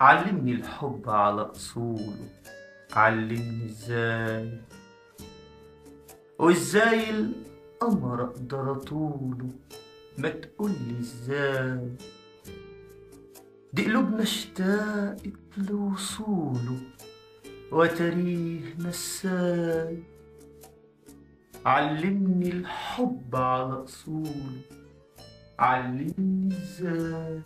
علمني الحب على أصوله، علمني ازاي وازاي القمر اقدر اطوله، ما تقولي ازاي دي قلوبنا اشتاقت لوصوله وتاريخ نساي. علمني الحب على أصوله، علمني ازاي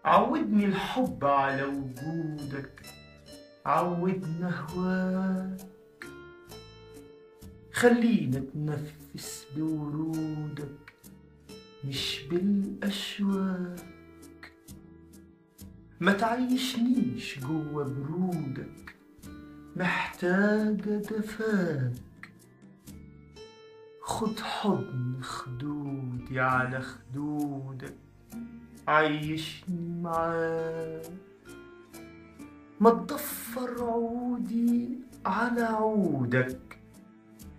عودني الحب على وجودك، عودنا هواك خلينا اتنفس بورودك مش بالأشواك. ما تعيشنيش جوا برودك، محتاجة دفاك. خد حضن خدودي على خدودك، عيشني معاك. ما تضفر عودي على عودك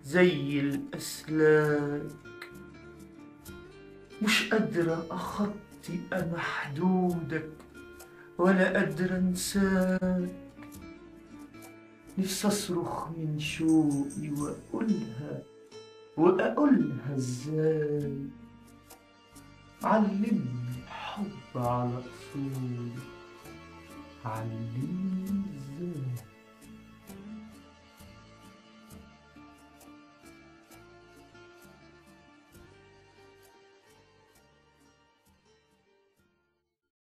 زي الأسلاك. مش قادرة أخطي أنا حدودك ولا قادرة أنساك. نفسي أصرخ من شوقي وأقولها إزاي. علمني الحب على أصولي، علمني